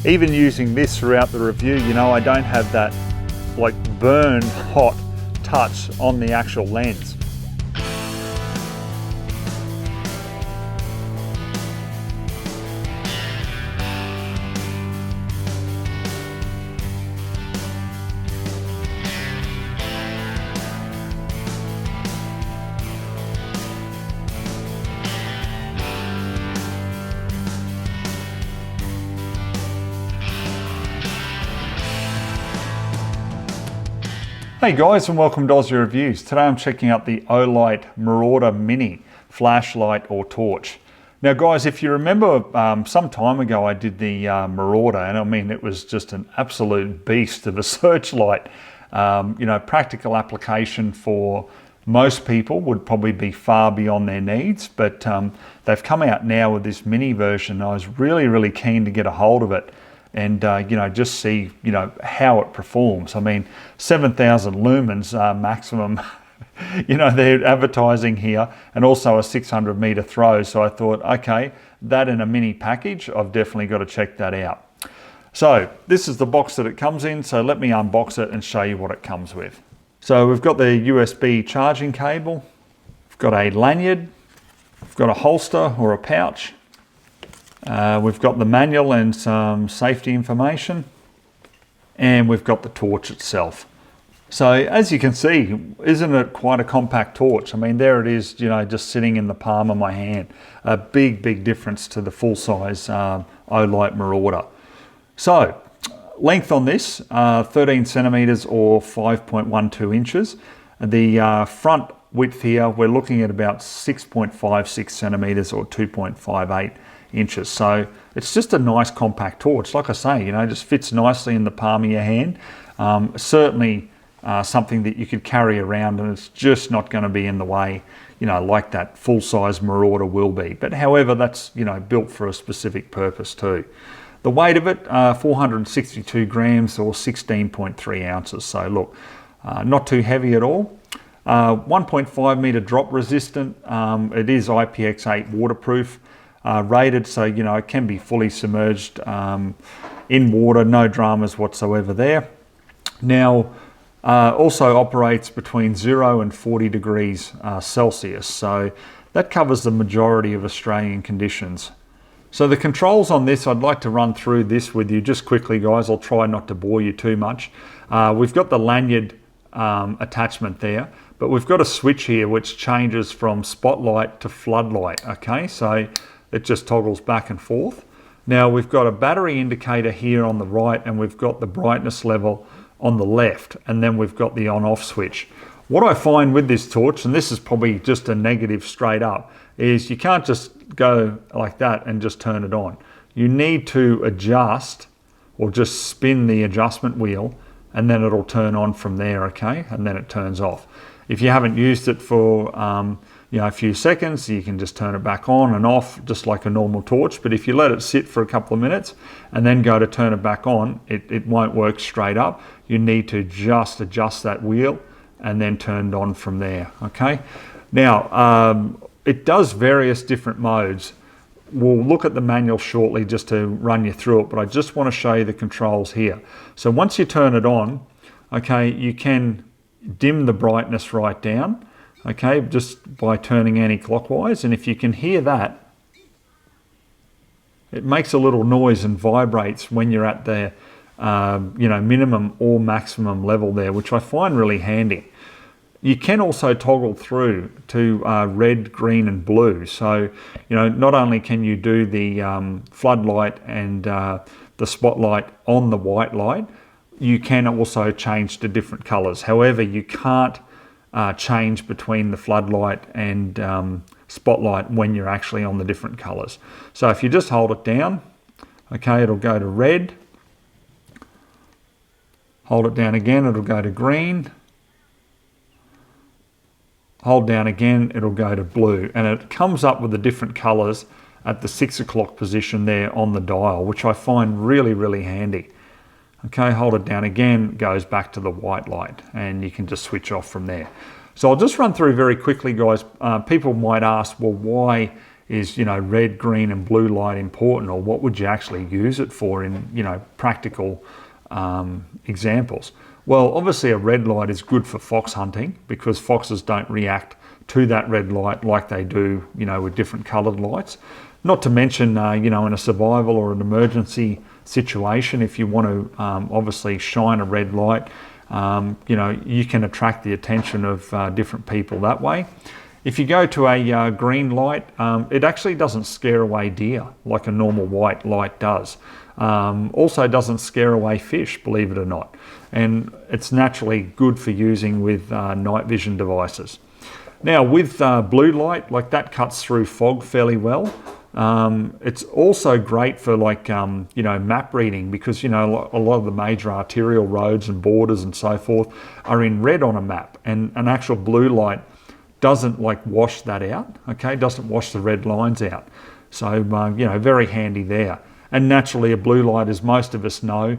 even using this throughout the review, you know, I don't have that like burn hot touch on the actual lens. Hey guys, and welcome to Ozzie Reviews. Today I'm checking out the Olight Marauder Mini flashlight or torch. Now guys, if you remember some time ago I did the Marauder, and I mean it was just an absolute beast of a searchlight. You know, practical application for most people would probably be far beyond their needs, but they've come out now with this mini version. I was really keen to get a hold of it and you know, just see, you know, how it performs. I mean, 7,000 lumens maximum, you know, they're advertising here, and also a 600 meter throw. So I thought, okay, that in a mini package, I've definitely got to check that out. So this is the box that it comes in. So let me unbox it and show you what it comes with. So we've got the USB charging cable, we've got a lanyard, we've got a holster or a pouch. We've got the manual and some safety information, and we've got the torch itself. So as you can see, isn't it quite a compact torch? I mean, there it is, you know, just sitting in the palm of my hand. A big difference to the full-size Olight Marauder. So length on this, 13 centimeters or 5.12 inches. The front width here, we're looking at about 6.56 centimeters or 2.58 inches. So it's just a nice compact torch. Like I say, you know, just fits nicely in the palm of your hand. Certainly something that you could carry around, and it's just not going to be in the way, you know, like that full-size Marauder will be. But however, that's, you know, built for a specific purpose too. The weight of it, 462 grams or 16.3 ounces. So look, not too heavy at all. 1.5 meter drop resistant. It is IPX8 waterproof. Rated, so you know it can be fully submerged in water, no dramas whatsoever there. Now also operates between 0 and 40 degrees Celsius, so that covers the majority of Australian conditions. So the controls on this, I'd like to run through this with you just quickly guys. I'll try not to bore you too much. We've got the lanyard attachment there, but we've got a switch here which changes from spotlight to floodlight. Okay, so it just toggles back and forth. Now we've got a battery indicator here on the right, and we've got the brightness level on the left, and then we've got the on-off switch. What I find with this torch, and this is probably just a negative straight up, is you can't just go like that and just turn it on. You need to adjust or just spin the adjustment wheel, and then it'll turn on from there, okay? And then it turns off. If you haven't used it for you know, a few seconds, you can just turn it back on and off just like a normal torch. But if you let it sit for a couple of minutes and then go to turn it back on, it won't work straight up. You need to just adjust that wheel and then turn it on from there, okay? Now, it does various different modes. We'll look at the manual shortly just to run you through it, but I just want to show you the controls here. So once you turn it on, okay, you can dim the brightness right down, okay, just by turning anti-clockwise. And if you can hear that, it makes a little noise and vibrates when you're at the you know, minimum or maximum level there, which I find really handy. You can also toggle through to red, green and blue. So, you know, not only can you do the floodlight and the spotlight on the white light, you can also change to different colors. However, you can't change between the floodlight and spotlight when you're actually on the different colors. So if you just hold it down, okay, it'll go to red. Hold it down again, it'll go to green. Hold down again, it'll go to blue. And it comes up with the different colors at the 6 o'clock position there on the dial, which I find really handy. Okay, hold it down again, goes back to the white light, and you can just switch off from there. So I'll just run through very quickly, guys. People might ask, well, why is, you know, red, green and blue light important, or what would you actually use it for in, you know, practical examples? Well, obviously a red light is good for fox hunting because foxes don't react to that red light like they do, you know, with different coloured lights. Not to mention, you know, in a survival or an emergency situation, if you want to obviously shine a red light, you know, you can attract the attention of different people that way. If you go to a green light, it actually doesn't scare away deer like a normal white light does. Also doesn't scare away fish, believe it or not. And it's naturally good for using with night vision devices. Now with blue light, like that cuts through fog fairly well. It's also great for like, you know, map reading because, you know, a lot of the major arterial roads and borders and so forth are in red on a map, and an actual blue light doesn't like wash that out, okay? Doesn't wash the red lines out. So, you know, very handy there. And naturally a blue light, as most of us know,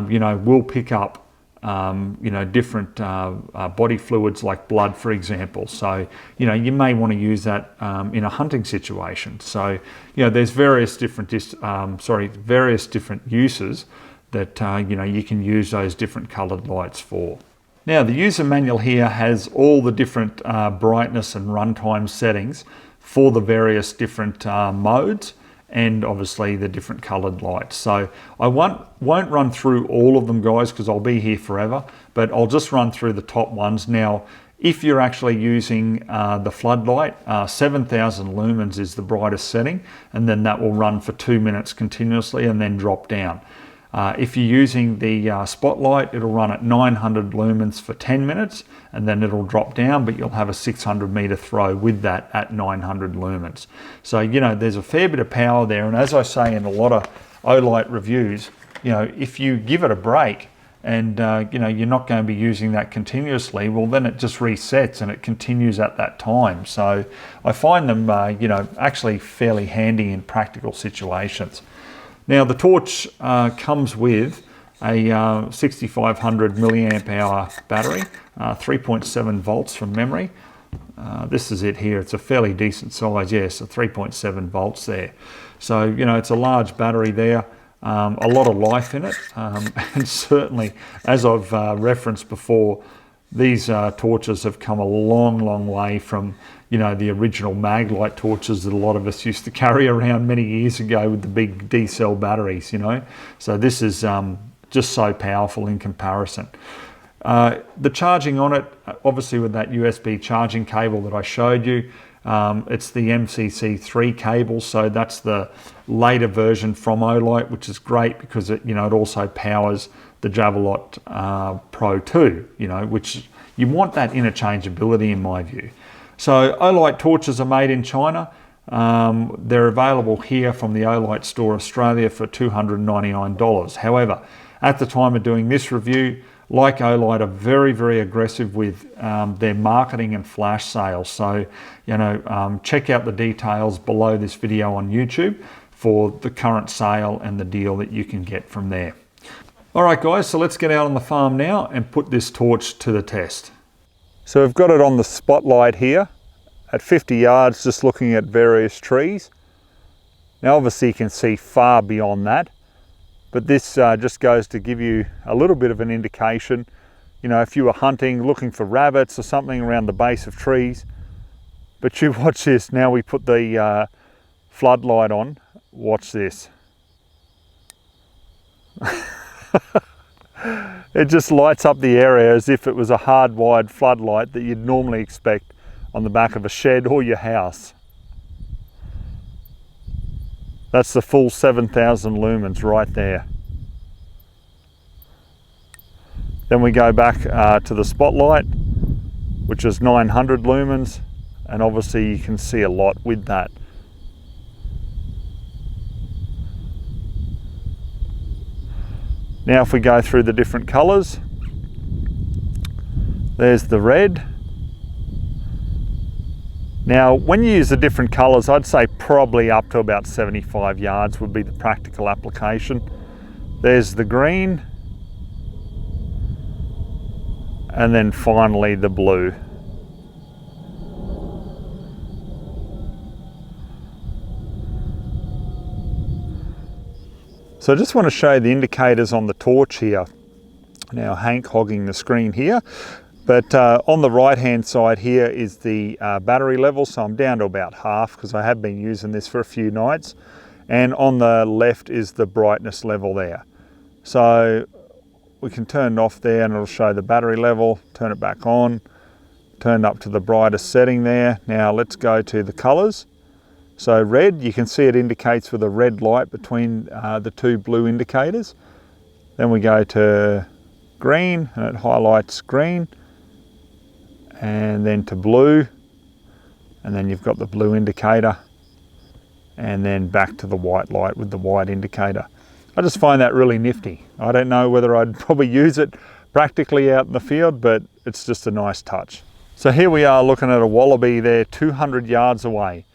you know, will pick up you know, different body fluids like blood, for example. So, you know, you may want to use that in a hunting situation. So, you know, there's various different uses that, you know, you can use those different coloured lights for. Now, the user manual here has all the different brightness and runtime settings for the various different modes, and obviously the different coloured lights. So I won't run through all of them, guys, because I'll be here forever, but I'll just run through the top ones. Now, if you're actually using the floodlight, 7,000 lumens is the brightest setting, and then that will run for 2 minutes continuously and then drop down. If you're using the spotlight, it'll run at 900 lumens for 10 minutes and then it'll drop down, but you'll have a 600 meter throw with that at 900 lumens. So, you know, there's a fair bit of power there. And as I say in a lot of Olight reviews, you know, if you give it a break and, you know, you're not going to be using that continuously, well, then it just resets and it continues at that time. So I find them, you know, actually fairly handy in practical situations. Now the torch comes with a 6500 milliamp hour battery, 3.7 volts from memory. This is it here. It's a fairly decent size, yes, a 3.7 volts there. So, you know, it's a large battery there, a lot of life in it, and certainly, as I've referenced before, these torches have come a long, long way from, you know, the original mag light torches that a lot of us used to carry around many years ago with the big D-cell batteries, you know. So this is just so powerful in comparison. The charging on it, obviously with that USB charging cable that I showed you, it's the MCC3 cable, so that's the later version from Olight, which is great because it, you know, it also powers the Javelot Pro 2, you know, which you want that interchangeability in my view. So Olight torches are made in China. They're available here from the Olight Store Australia for $299. However, at the time of doing this review, like Olight, are very, very aggressive with their marketing and flash sales. So, you know, check out the details below this video on YouTube for the current sale and the deal that you can get from there. All right, guys, so let's get out on the farm now and put this torch to the test. So we've got it on the spotlight here at 50 yards, just looking at various trees. Now, obviously you can see far beyond that, but this just goes to give you a little bit of an indication. You know, if you were hunting, looking for rabbits or something around the base of trees. But you watch this, now we put the floodlight on, watch this. It just lights up the area as if it was a hardwired floodlight that you'd normally expect on the back of a shed or your house. That's the full 7,000 lumens right there. Then we go back to the spotlight, which is 900 lumens, and obviously you can see a lot with that. Now if we go through the different colours, there's the red. Now when you use the different colours, I'd say probably up to about 75 yards would be the practical application. There's the green, and then finally the blue. So I just want to show you the indicators on the torch here. Now Hank hogging the screen here, but on the right hand side here is the battery level, so I'm down to about half because I have been using this for a few nights. And on the left is the brightness level there. So we can turn it off there and it'll show the battery level, turn it back on, turn it up to the brightest setting there. Now let's go to the colors. So red, you can see it indicates with a red light between the two blue indicators. Then we go to green and it highlights green, and then to blue, and then you've got the blue indicator, and then back to the white light with the white indicator. I just find that really nifty. I don't know whether I'd probably use it practically out in the field, but it's just a nice touch. So here we are looking at a wallaby there 200 yards away.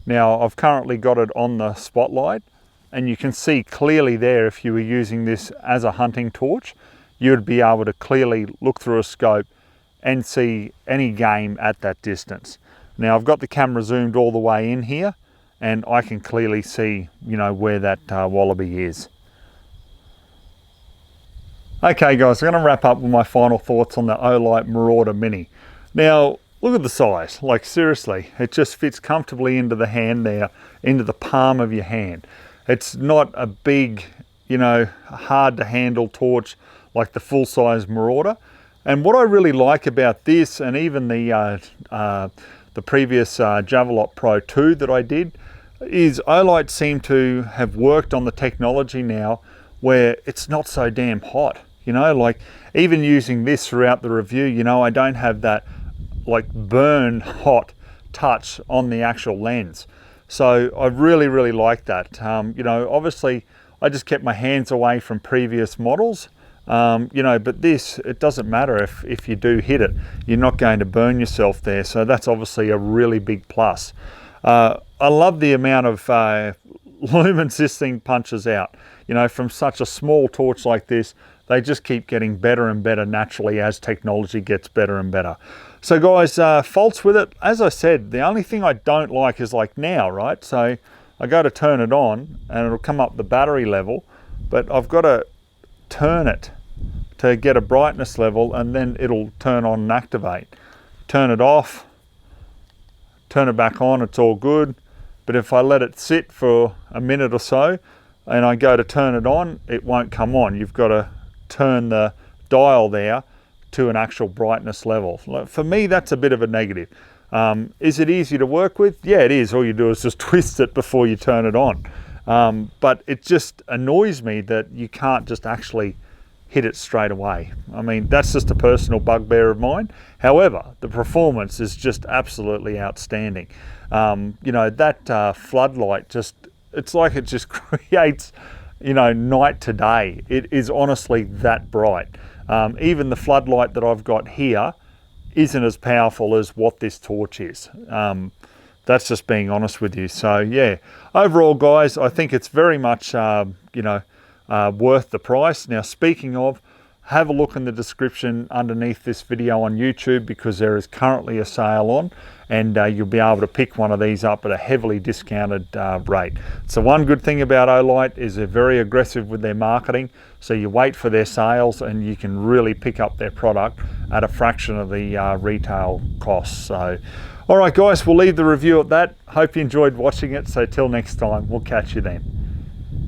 Now I've currently got it on the spotlight, and you can see clearly there, if you were using this as a hunting torch, you'd be able to clearly look through a scope and see any game at that distance. Now I've got the camera zoomed all the way in here, and I can clearly see, you know, where that wallaby is. Okay guys, I'm going to wrap up with my final thoughts on the Olight Marauder Mini. Now look at the size, like seriously, it just fits comfortably into the hand there, into the palm of your hand. It's not a big, you know, hard to handle torch like the full-size Marauder. And what I really like about this, and even the previous Javelot Pro 2 that I did, is Olight seem to have worked on the technology now where it's not so damn hot. You know, like even using this throughout the review, you know, I don't have that like burn hot touch on the actual lens. So I really, really like that. You know, obviously I just kept my hands away from previous models. You know, but this, it doesn't matter if you do hit it, you're not going to burn yourself there. So that's obviously a really big plus. I love the amount of lumens this thing punches out. You know, from such a small torch like this, they just keep getting better and better naturally as technology gets better and better. So guys, faults with it, as I said, the only thing I don't like is like now, right? So I go to turn it on and it'll come up the battery level, but I've got to turn it to get a brightness level, and then it'll turn on and activate. Turn it off, turn it back on, it's all good. But if I let it sit for a minute or so and I go to turn it on, it won't come on. You've got to turn the dial there to an actual brightness level. For me, that's a bit of a negative. Is it easy to work with? Yeah, it is. All you do is just twist it before you turn it on. But it just annoys me that you can't just actually hit it straight away. I mean, that's just a personal bugbear of mine. However, the performance is just absolutely outstanding. You know, that floodlight just, it's like it just creates, you know, night to day. It is honestly that bright. Even the floodlight that I've got here isn't as powerful as what this torch is. That's just being honest with you. So yeah, overall guys, I think it's very much, you know, worth the price. Now speaking of, have a look in the description underneath this video on YouTube, because there is currently a sale on, and you'll be able to pick one of these up at a heavily discounted rate. So one good thing about Olight is they're very aggressive with their marketing. So you wait for their sales and you can really pick up their product at a fraction of the retail cost. So all right guys, we'll leave the review at that. Hope you enjoyed watching it. So till next time, we'll catch you then.